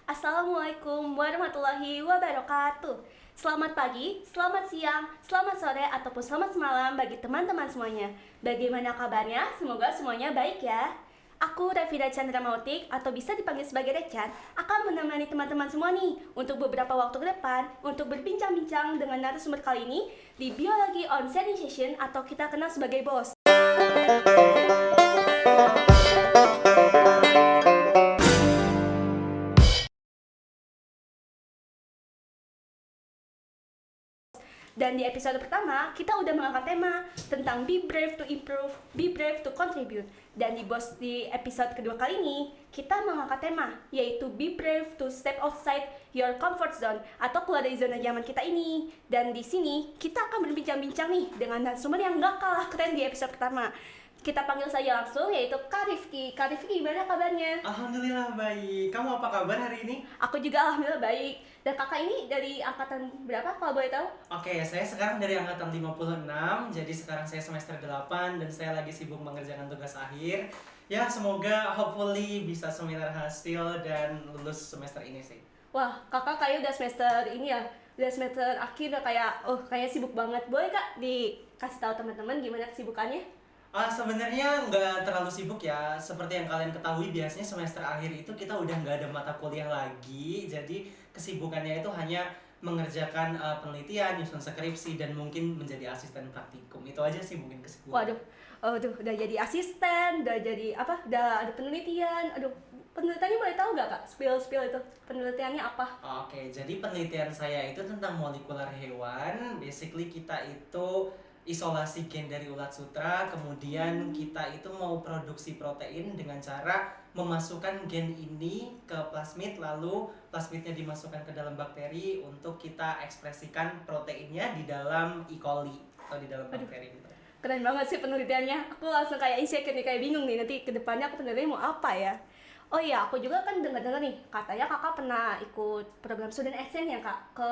Assalamualaikum warahmatullahi wabarakatuh. Selamat pagi, selamat siang, selamat sore, ataupun selamat malam bagi teman-teman semuanya. Bagaimana kabarnya? Semoga semuanya baik ya. Aku Rafida Chandra Mautik atau bisa dipanggil sebagai Rechan akan menemani teman-teman semua nih untuk beberapa waktu ke depan untuk berbincang-bincang dengan narasumber kali ini di Biologi on Sensation atau kita kenal sebagai BOS. Dan di episode pertama, kita udah mengangkat tema tentang Be Brave to Improve, Be Brave to Contribute. Dan di episode kedua kali ini, kita mengangkat tema, yaitu Be Brave to Step Outside Your Comfort Zone, atau keluar dari zona nyaman kita ini. Dan di sini, kita akan berbincang-bincang nih dengan narasumber yang gak kalah keren di episode pertama. Kita panggil saja langsung, yaitu Kak Rifki. Kak Rifki, gimana kabarnya? Alhamdulillah baik. Kamu apa kabar hari ini? Aku juga alhamdulillah baik. Dan kakak ini dari angkatan berapa kalau boleh tahu? Oke, saya sekarang dari angkatan 56. Jadi sekarang saya semester 8 dan saya lagi sibuk mengerjakan tugas akhir. Ya, semoga hopefully bisa seminar hasil dan lulus semester ini sih. Wah, kakak kayak udah semester ini ya, udah semester akhir udah kayak sibuk banget. Boleh kak dikasih tahu teman-teman gimana kesibukannya? Sebenarnya nggak terlalu sibuk ya. Seperti yang kalian ketahui, biasanya semester akhir itu kita udah nggak ada mata kuliah lagi. Jadi kesibukannya itu hanya mengerjakan penelitian, nyusun skripsi, dan mungkin menjadi asisten praktikum. Itu aja sih mungkin kesibukan. Waduh, udah jadi asisten, udah jadi apa? Udah ada penelitian. Aduh, penelitiannya boleh tahu nggak kak? Spill itu penelitiannya apa? Oke, jadi penelitian saya itu tentang molekular hewan. Basically kita itu isolasi gen dari ulat sutra, kemudian kita itu mau produksi protein dengan cara memasukkan gen ini ke plasmid, lalu plasmidnya dimasukkan ke dalam bakteri untuk kita ekspresikan proteinnya di dalam E. coli atau di dalam bakteri gitu. Keren banget sih penelitiannya. Aku langsung kayak insecure nih, kayak bingung nih nanti kedepannya aku penelitiannya mau apa ya. Oh iya, aku juga kan dengar-dengar nih, katanya kakak pernah ikut program student exchange ya kak ke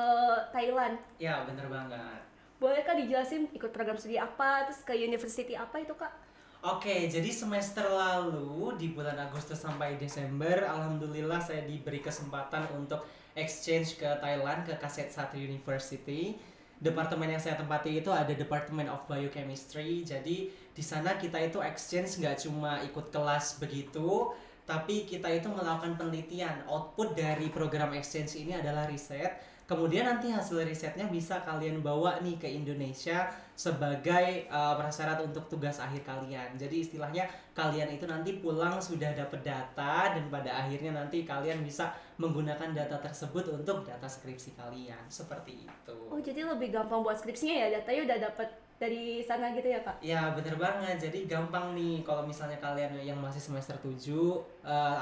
Thailand. Ya, bener banget. Boleh kak dijelasin ikut program studi apa, terus ke university apa itu kak? Oke, jadi semester lalu di bulan Agustus sampai Desember, alhamdulillah saya diberi kesempatan untuk exchange ke Thailand ke Kaset Satu University. Departemen yang saya tempati itu ada Department of Biochemistry. Jadi di sana kita itu exchange nggak cuma ikut kelas begitu, tapi kita itu melakukan penelitian. Output dari program exchange ini adalah riset. Kemudian nanti hasil risetnya bisa kalian bawa nih ke Indonesia sebagai prasyarat untuk tugas akhir kalian. Jadi istilahnya kalian itu nanti pulang sudah dapat data dan pada akhirnya nanti kalian bisa menggunakan data tersebut untuk data skripsi kalian. Seperti itu. Oh jadi lebih gampang buat skripsinya ya, datanya udah dapat dari sana gitu ya kak? Ya bener banget, jadi gampang nih kalau misalnya kalian yang masih semester 7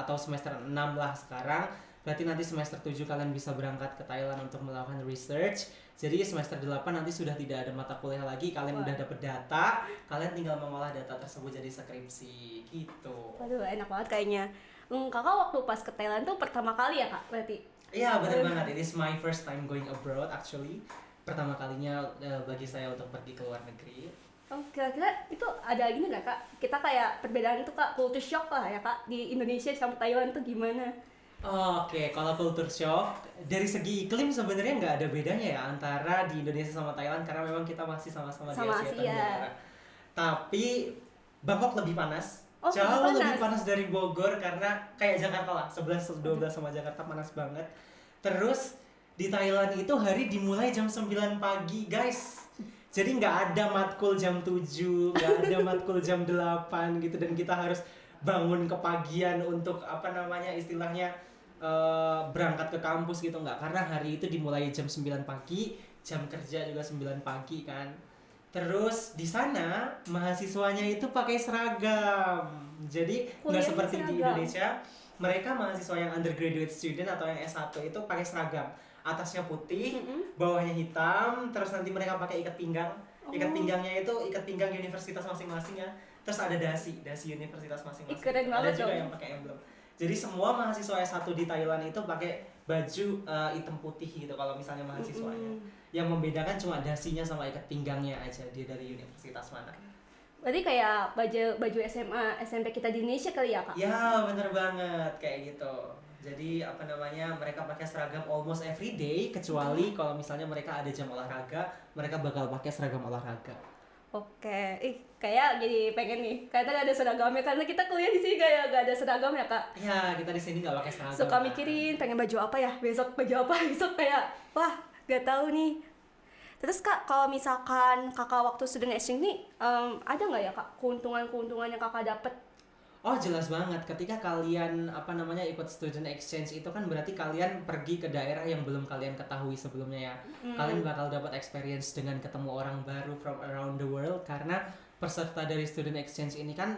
atau semester 6 lah sekarang. Berarti nanti semester 7 kalian bisa berangkat ke Thailand untuk melakukan research. Jadi semester 8 nanti sudah tidak ada mata kuliah lagi, kalian udah dapet data, kalian tinggal mengolah data tersebut jadi skripsi gitu. Waduh enak banget kayaknya. Kakak waktu pas ke Thailand tuh pertama kali ya kak berarti? Iya bener banget, it is my first time going abroad actually. Pertama kalinya bagi saya untuk pergi ke luar negeri. Oh, kira-kira itu ada gini nggak kak? Kita kayak perbedaan itu kak, culture shock lah ya kak, di Indonesia sama Thailand tuh gimana? Oke, kalau culture shock dari segi iklim sebenarnya nggak ada bedanya ya antara di Indonesia sama Thailand karena memang kita masih sama-sama di Asia Tenggara. Tapi Bangkok lebih panas. Oh, Jauh lebih panas dari Bogor karena kayak Jakarta lah, 11 12 sama Jakarta panas banget. Terus di Thailand itu hari dimulai jam 9 pagi, guys. Jadi nggak ada matkul jam 7, nggak ada matkul jam 8 gitu dan kita harus bangun kepagian untuk apa namanya istilahnya berangkat ke kampus gitu nggak, karena hari itu dimulai jam 9 pagi, jam kerja juga 9 pagi kan. Terus di sana mahasiswanya itu pakai seragam. Jadi nggak seperti di Indonesia, mereka mahasiswa yang undergraduate student atau yang S1 itu pakai seragam. Atasnya putih, bawahnya hitam, terus nanti mereka pakai ikat pinggang. Ikat pinggangnya itu ikat pinggang universitas masing-masing ya. Terus ada dasi universitas masing-masing. Keren banget. Ada juga yang pakai emblem. Jadi semua mahasiswa S1 di Thailand itu pakai baju hitam putih gitu kalau misalnya mahasiswanya. Yang membedakan cuma dasinya sama ikat pinggangnya aja, dia dari universitas mana. Berarti kayak baju SMA, SMP kita di Indonesia kali ya kak? Ya bener banget, kayak gitu. Jadi apa namanya, mereka pakai seragam almost every day, kecuali kalau misalnya mereka ada jam olahraga, mereka bakal pakai seragam olahraga. Oke, kayak jadi pengen nih, karena gak ada seragamnya, karena kita kuliah di sini kayak gak ada seragam ya kak. Ya, kita di sini nggak pakai seragam. Suka kan. mikirin pengen baju apa ya, besok baju apa, besok kayak, wah gak tahu nih. Terus kak, kalau misalkan kakak waktu student exchange nih, ada nggak ya kak keuntungan-keuntungan yang kakak dapet? Oh jelas banget, ketika kalian apa namanya ikut student exchange itu kan berarti kalian pergi ke daerah yang belum kalian ketahui sebelumnya ya. Kalian bakal dapat experience dengan ketemu orang baru from around the world, karena peserta dari student exchange ini kan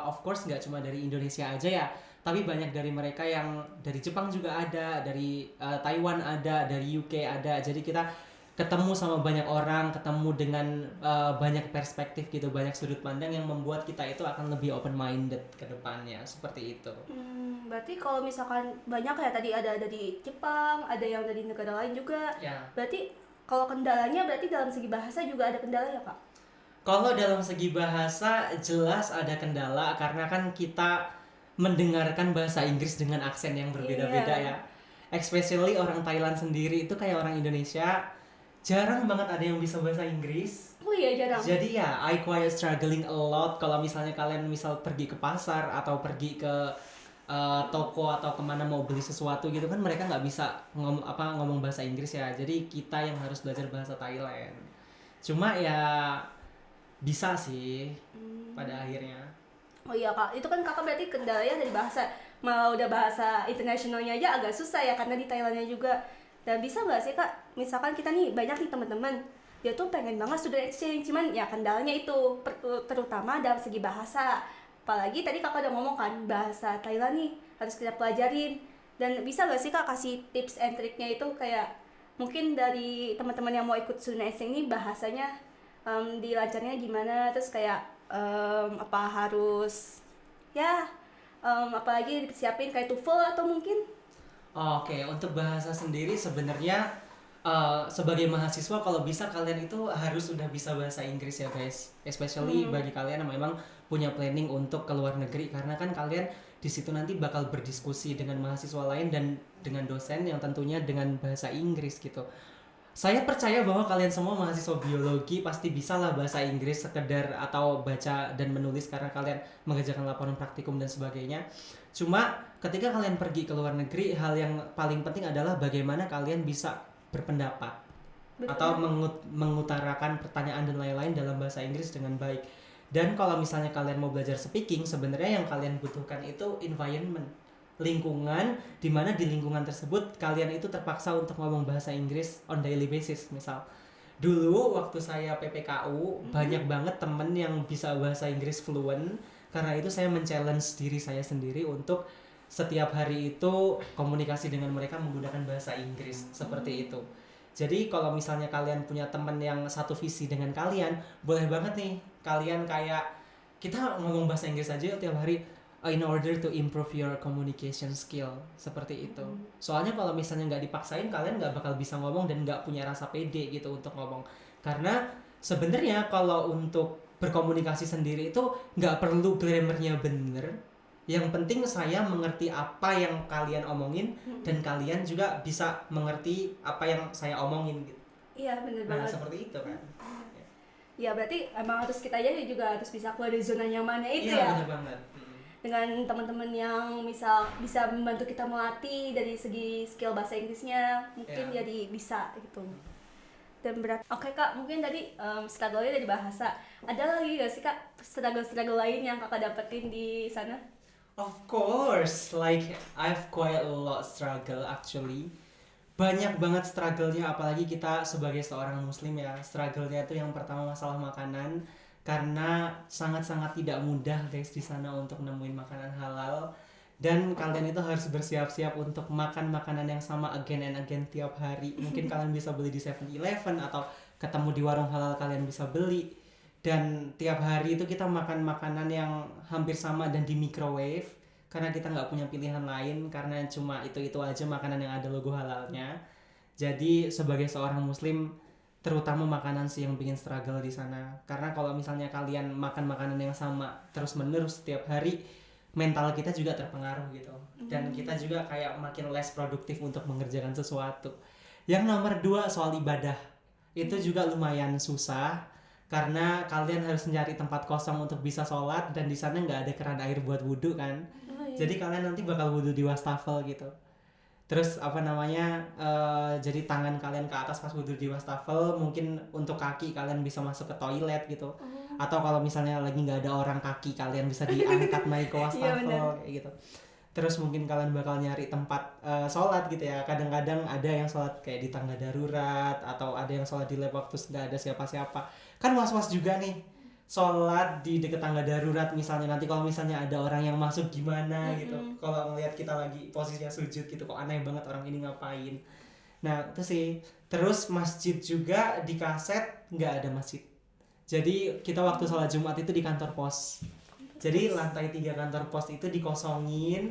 of course nggak cuma dari Indonesia aja ya, tapi banyak dari mereka yang dari Jepang juga ada, dari Taiwan ada, dari UK ada. Jadi kita ketemu sama banyak orang, ketemu dengan banyak perspektif gitu, banyak sudut pandang yang membuat kita itu akan lebih open minded ke depannya, seperti itu. Berarti kalau misalkan banyak ya, tadi ada dari Jepang, ada yang dari negara lain juga. Ya. Berarti kalau kendalanya berarti dalam segi bahasa juga ada kendala ya kak? Kalau dalam segi bahasa jelas ada kendala, karena kan kita mendengarkan bahasa Inggris dengan aksen yang berbeda-beda ya. Especially orang Thailand sendiri itu kayak orang Indonesia, jarang banget ada yang bisa bahasa Inggris. Oh iya jarang. Jadi ya, I quite struggling a lot kalau misalnya kalian misal pergi ke pasar atau pergi ke toko atau kemana mau beli sesuatu gitu kan, mereka nggak bisa ngomong bahasa Inggris ya. Jadi kita yang harus belajar bahasa Thailand. Cuma ya bisa sih pada akhirnya. Oh iya kak, itu kan kakak berarti kendalanya dari bahasa. Malah udah bahasa internasionalnya aja agak susah ya, karena di Thailandnya juga. Dan bisa nggak sih kak, misalkan kita nih banyak nih teman-teman, dia tuh pengen banget student exchange, cuman ya kendalanya itu terutama dalam segi bahasa. Apalagi tadi kakak udah ngomong kan, bahasa Thailand nih harus kita pelajarin. Dan bisa nggak sih kak kasih tips and triknya itu, kayak mungkin dari teman-teman yang mau ikut student exchange ini bahasanya dilancarnya gimana, terus kayak apa harus ya apalagi disiapin kayak TOEFL atau mungkin. Oke, untuk bahasa sendiri sebenarnya sebagai mahasiswa kalau bisa kalian itu harus sudah bisa bahasa Inggris ya guys. Especially bagi kalian yang memang punya planning untuk ke luar negeri, karena kan kalian di situ nanti bakal berdiskusi dengan mahasiswa lain dan dengan dosen yang tentunya dengan bahasa Inggris gitu. Saya percaya bahwa kalian semua mahasiswa biologi pasti bisa lah bahasa Inggris sekedar atau baca dan menulis karena kalian mengerjakan laporan praktikum dan sebagainya. Cuma ketika kalian pergi ke luar negeri, hal yang paling penting adalah bagaimana kalian bisa berpendapat. Betul. Atau mengutarakan pertanyaan dan lain-lain dalam bahasa Inggris dengan baik. Dan kalau misalnya kalian mau belajar speaking, sebenarnya yang kalian butuhkan itu environment, lingkungan, dimana di lingkungan tersebut kalian itu terpaksa untuk ngomong bahasa Inggris on daily basis. Misal dulu waktu saya PPKU banyak banget temen yang bisa bahasa Inggris fluent, karena itu saya men-challenge diri saya sendiri untuk setiap hari itu komunikasi dengan mereka menggunakan bahasa Inggris, seperti itu. Jadi kalau misalnya kalian punya temen yang satu visi dengan kalian, boleh banget nih kalian kayak kita ngomong bahasa Inggris aja tiap hari, in order to improve your communication skill, seperti itu. Soalnya kalau misalnya nggak dipaksain, kalian nggak bakal bisa ngomong dan nggak punya rasa pede gitu untuk ngomong. Karena sebenarnya kalau untuk berkomunikasi sendiri itu nggak perlu grammarnya bener. Yang penting saya mengerti apa yang kalian omongin dan kalian juga bisa mengerti apa yang saya omongin gitu. Iya bener Nah, banget. seperti itu kan. Ya berarti emang harus kita aja juga harus bisa keluar dari zona nyamannya itu Iya, ya. bener banget. Dengan teman-teman yang misal bisa membantu kita melatih dari segi skill bahasa Inggrisnya, mungkin Ya. jadi bisa gitu. Dan oke kak, mungkin tadi struggle-nya dari bahasa. Ada lagi gak sih kak struggle lain yang kakak dapetin di sana? Of course, like I've quite a lot struggle actually. Banyak banget struggle-nya, apalagi kita sebagai seorang muslim ya. Struggle-nya itu yang pertama masalah makanan, karena sangat-sangat tidak mudah guys di sana untuk nemuin makanan halal. Dan kalian itu harus bersiap-siap untuk makan makanan yang sama again and again tiap hari. Mungkin kalian bisa beli di 7-Eleven atau ketemu di warung halal kalian bisa beli. Dan tiap hari itu kita makan makanan yang hampir sama dan di microwave, karena kita nggak punya pilihan lain, karena cuma itu aja makanan yang ada logo halalnya. Jadi sebagai seorang muslim, terutama makanan sih yang bikin struggle di sana. Karena kalau misalnya kalian makan makanan yang sama terus menerus setiap hari, mental kita juga terpengaruh gitu. Dan kita juga kayak makin less produktif untuk mengerjakan sesuatu. Yang nomor 2 soal ibadah. Itu juga lumayan susah karena kalian harus mencari tempat kosong untuk bisa sholat dan di sana nggak ada keran air buat wudhu kan. Jadi kalian nanti bakal wudhu di wastafel gitu. Terus jadi tangan kalian ke atas pas wudhu di wastafel, mungkin untuk kaki kalian bisa masuk ke toilet gitu. Atau kalau misalnya lagi nggak ada orang, kaki kalian bisa diangkat naik ke wastafel kayak gitu. Terus mungkin kalian bakal nyari tempat sholat gitu ya. Kadang-kadang ada yang sholat kayak di tangga darurat, atau ada yang sholat di lab waktu nggak ada siapa-siapa. Kan was-was juga nih sholat di deket tangga darurat, misalnya nanti kalau misalnya ada orang yang masuk gimana gitu. Kalau ngelihat kita lagi posisinya sujud gitu, kok aneh banget orang ini ngapain. Nah itu sih. Terus masjid juga di Kaset nggak ada masjid. Jadi kita waktu sholat Jumat itu di kantor pos. Jadi lantai 3 kantor pos itu dikosongin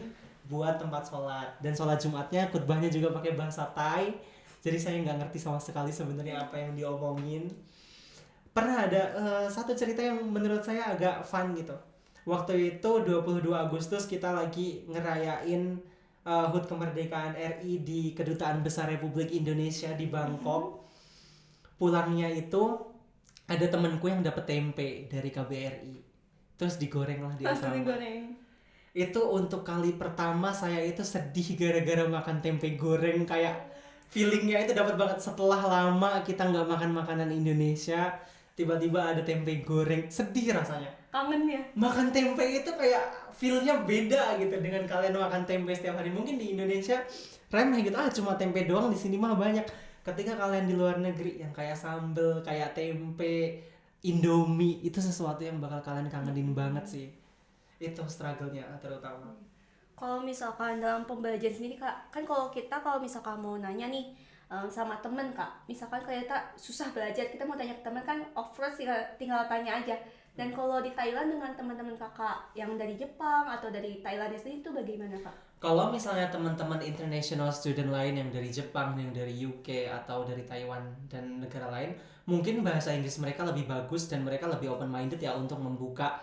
buat tempat sholat. Dan sholat Jumatnya khutbahnya juga pakai bahasa Thai. Jadi saya nggak ngerti sama sekali sebenarnya apa yang diomongin. Pernah ada satu cerita yang menurut saya agak fun gitu. Waktu itu 22 Agustus kita lagi ngerayain HUT kemerdekaan RI di Kedutaan Besar Republik Indonesia di Bangkok. Pulangnya itu ada temenku yang dapet tempe dari KBRI. Terus digoreng lah di asrama. Itu untuk kali pertama saya itu sedih gara-gara makan tempe goreng. Kayak feelingnya itu dapat banget. Setelah lama kita nggak makan makanan Indonesia, tiba-tiba ada tempe goreng, sedih rasanya. Kangen ya? Makan tempe itu kayak feel-nya beda gitu dengan kalian makan tempe setiap hari. Mungkin di Indonesia remeh gitu, cuma tempe doang, di sini mah banyak. Ketika kalian di luar negeri yang kayak sambel, kayak tempe, Indomie, itu sesuatu yang bakal kalian kangenin banget sih. Itu struggle-nya terutama. Kalau misalkan dalam pembelajaran sendiri Kak, kan kalau misalkan mau nanya nih sama temen Kak, misalkan kita susah belajar, kita mau tanya ke temen kan of course tinggal tanya aja. Dan kalau di Thailand dengan teman-teman kakak yang dari Jepang atau dari Thailand sendiri itu bagaimana Kak? Kalau misalnya teman-teman international student lain yang dari Jepang, yang dari UK atau dari Taiwan dan negara lain, mungkin bahasa Inggris mereka lebih bagus dan mereka lebih open minded ya untuk membuka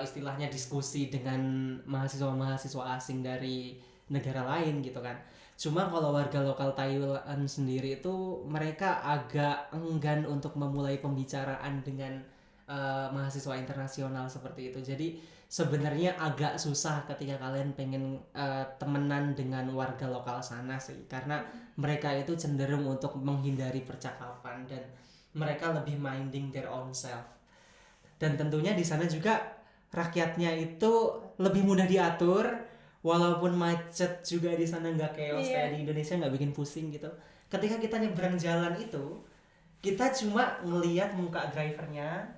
istilahnya diskusi dengan mahasiswa-mahasiswa asing dari negara lain gitu kan. Cuma kalau warga lokal Thailand sendiri itu mereka agak enggan untuk memulai pembicaraan dengan mahasiswa internasional seperti itu. Jadi sebenarnya agak susah ketika kalian pengen temenan dengan warga lokal sana sih, karena mereka itu cenderung untuk menghindari percakapan dan mereka lebih minding their own self. Dan tentunya di sana juga rakyatnya itu lebih mudah diatur, walaupun macet juga di sana nggak chaos kayak di Indonesia, nggak bikin pusing gitu. Ketika kita nyebrang jalan itu, kita cuma ngelihat muka drivernya,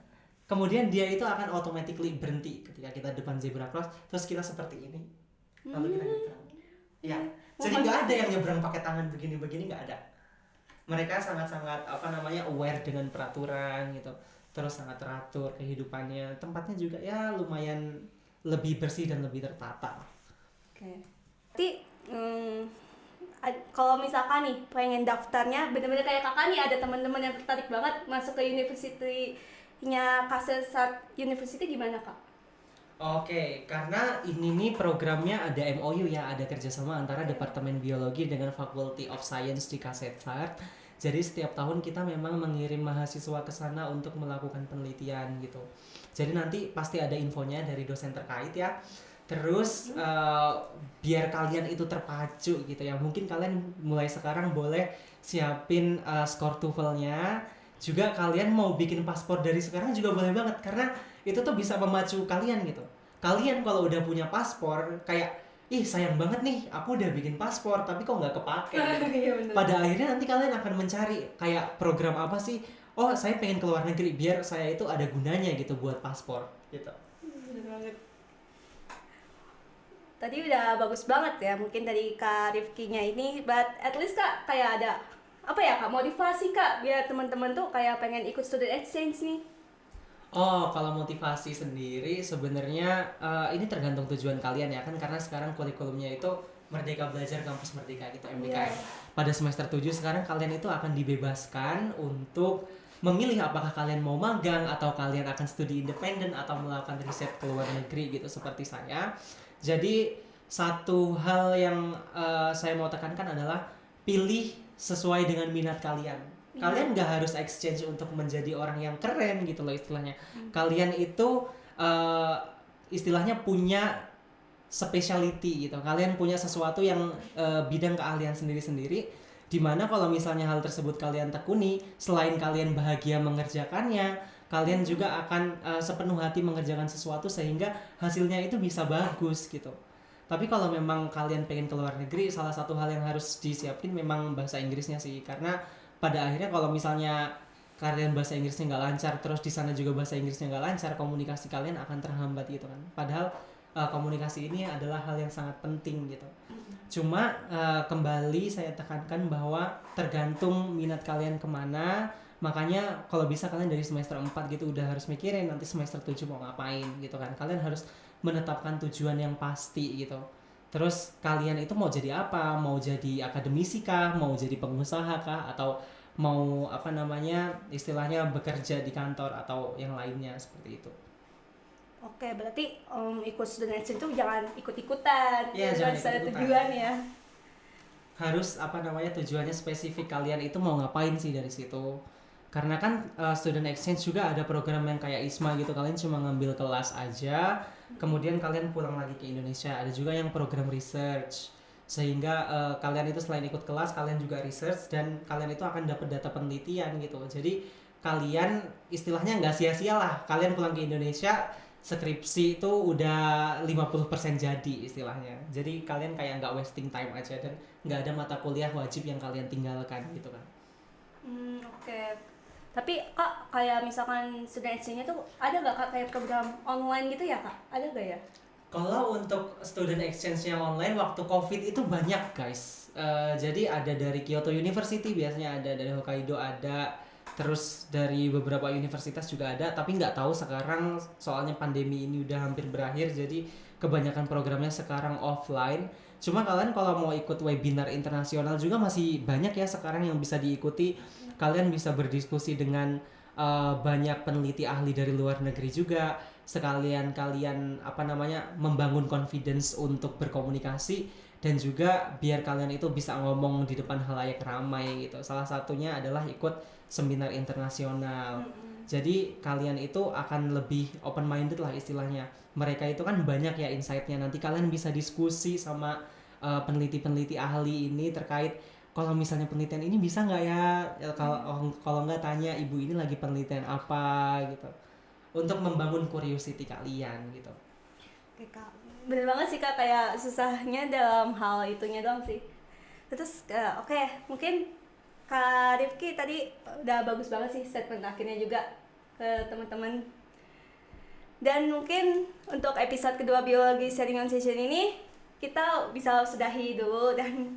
kemudian dia itu akan automatically berhenti ketika kita depan zebra cross, terus kita seperti ini, lalu kita nyebrang. Ya, jadi nggak ada yang nyebrang pakai tangan begini-begini, nggak ada. Mereka sangat-sangat aware dengan peraturan gitu, terus sangat teratur kehidupannya. Tempatnya juga ya lumayan lebih bersih dan lebih tertata. Oke. Berarti kalau misalkan nih pengen daftarnya bener-bener kayak kakak nih, ada teman-teman yang tertarik banget masuk ke university-nya Kasetsart University, gimana Kak? Oke, karena ini nih programnya ada MOU ya, ada kerjasama antara Departemen Biologi dengan Faculty of Science di Kasetsart. Jadi setiap tahun kita memang mengirim mahasiswa ke sana untuk melakukan penelitian gitu. Jadi nanti pasti ada infonya dari dosen terkait ya. Terus biar kalian itu terpacu gitu ya, mungkin kalian mulai sekarang boleh siapin skor TOEFL-nya. Juga kalian mau bikin paspor dari sekarang juga boleh banget, karena itu tuh bisa memacu kalian gitu. Kalian kalau udah punya paspor kayak, ih sayang banget nih aku udah bikin paspor tapi kok nggak kepake gitu. Pada akhirnya nanti kalian akan mencari kayak program apa sih, oh saya pengen ke luar negeri biar saya itu ada gunanya gitu buat paspor gitu. Bener banget. Tadi udah bagus banget ya mungkin dari Kak Rifkinya ini, but at least Kak kayak ada apa ya Kak, motivasi Kak biar teman-teman tuh kayak pengen ikut student exchange nih. Oh, kalau motivasi sendiri sebenarnya ini tergantung tujuan kalian ya kan, karena sekarang kurikulumnya itu Merdeka Belajar Kampus Merdeka gitu, MBKM. Pada semester 7 sekarang kalian itu akan dibebaskan untuk memilih apakah kalian mau magang atau kalian akan studi independen atau melakukan riset ke luar negeri gitu seperti saya. Jadi satu hal yang saya mau tekankan adalah pilih sesuai dengan minat kalian. Kalian nggak harus exchange untuk menjadi orang yang keren gitu loh istilahnya. Kalian itu istilahnya punya specialty gitu. Kalian punya sesuatu yang bidang keahlian sendiri-sendiri, dimana kalau misalnya hal tersebut kalian tekuni, selain kalian bahagia mengerjakannya, kalian juga akan sepenuh hati mengerjakan sesuatu sehingga hasilnya itu bisa bagus gitu. Tapi kalau memang kalian pengen ke luar negeri, salah satu hal yang harus disiapin memang bahasa Inggrisnya sih, karena pada akhirnya kalau misalnya kalian bahasa Inggrisnya nggak lancar, terus di sana juga bahasa Inggrisnya nggak lancar, komunikasi kalian akan terhambat gitu kan. Padahal komunikasi ini adalah hal yang sangat penting gitu. Cuma kembali saya tekankan bahwa tergantung minat kalian kemana. Makanya kalau bisa kalian dari semester 4 gitu udah harus mikirin nanti semester 7 mau ngapain gitu kan. Kalian harus menetapkan tujuan yang pasti gitu. Terus kalian itu mau jadi apa? Mau jadi akademisi kah? Mau jadi pengusaha kah? Atau mau istilahnya bekerja di kantor atau yang lainnya seperti itu. Oke, berarti ikut student exchange itu jangan ikut-ikutan. Iya, jangan harus ada ikut-ikutan. tujuan ya. Harus tujuannya spesifik, kalian itu mau ngapain sih dari situ. Karena kan student exchange juga ada program yang kayak ISMA gitu, kalian cuma ngambil kelas aja, kemudian kalian pulang lagi ke Indonesia. Ada juga yang program research, sehingga kalian itu selain ikut kelas, kalian juga research dan kalian itu akan dapat data penelitian gitu. Jadi kalian istilahnya nggak sia-sia lah, kalian pulang ke Indonesia, skripsi itu udah 50% jadi istilahnya. Jadi kalian kayak nggak wasting time aja dan nggak ada mata kuliah wajib yang kalian tinggalkan gitu kan. Oke. Tapi Kak, kayak misalkan student exchange-nya tuh ada nggak Kak kayak program online gitu ya Kak? Ada nggak ya? Kalau untuk student exchange yang online waktu COVID itu banyak guys. Jadi ada dari Kyoto University biasanya ada, dari Hokkaido ada, terus dari beberapa universitas juga ada. Tapi nggak tahu sekarang soalnya pandemi ini udah hampir berakhir, jadi kebanyakan programnya sekarang offline. Cuma kalian kalau mau ikut webinar internasional juga masih banyak ya sekarang yang bisa diikuti. Kalian bisa berdiskusi dengan banyak peneliti ahli dari luar negeri juga. Sekalian kalian membangun confidence untuk berkomunikasi dan juga biar kalian itu bisa ngomong di depan halayak ramai gitu. Salah satunya adalah ikut seminar internasional. Jadi kalian itu akan lebih open minded lah istilahnya. Mereka itu kan banyak ya insight-nya. Nanti kalian bisa diskusi sama peneliti-peneliti ahli ini terkait kalau misalnya penelitian ini bisa nggak ya, kalau nggak tanya ibu ini lagi penelitian apa gitu, untuk membangun curiosity kalian gitu. Oke Kak, bener banget sih Kak, kayak susahnya dalam hal itunya doang sih. Terus oke, mungkin Kak Rifki tadi udah bagus banget sih statement akhirnya juga ke teman-teman. Dan mungkin untuk episode kedua biologi sharing on session ini kita bisa sudahi dulu. Dan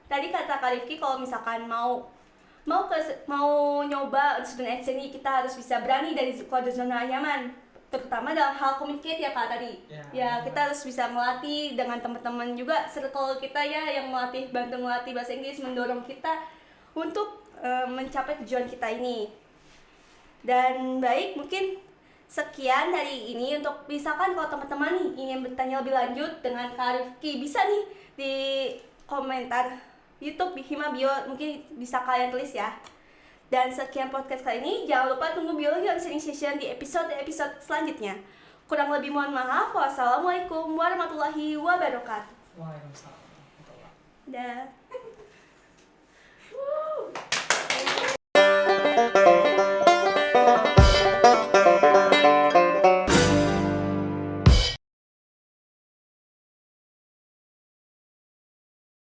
tadi kata Kak Rifki kalau misalkan mau nyoba student exchange kita harus bisa berani dari keluar dari zona nyaman, terutama dalam hal communicate ya Kak tadi. Ya kita harus bisa melatih dengan teman-teman juga circle kita ya, yang bantu melatih bahasa Inggris, mendorong kita untuk mencapai tujuan kita ini. Dan baik, mungkin sekian dari ini. Untuk misalkan kalau teman-teman nih ingin bertanya lebih lanjut dengan Kak Rifki, bisa nih di komentar YouTube Hima Bio, mungkin bisa kalian tulis ya. Dan sekian podcast kali ini. Jangan lupa tunggu biologi on sharing session di episode selanjutnya. Kurang lebih mohon maaf. Wassalamualaikum warahmatullahi wabarakatuh. Waalaikumsalam. Dah.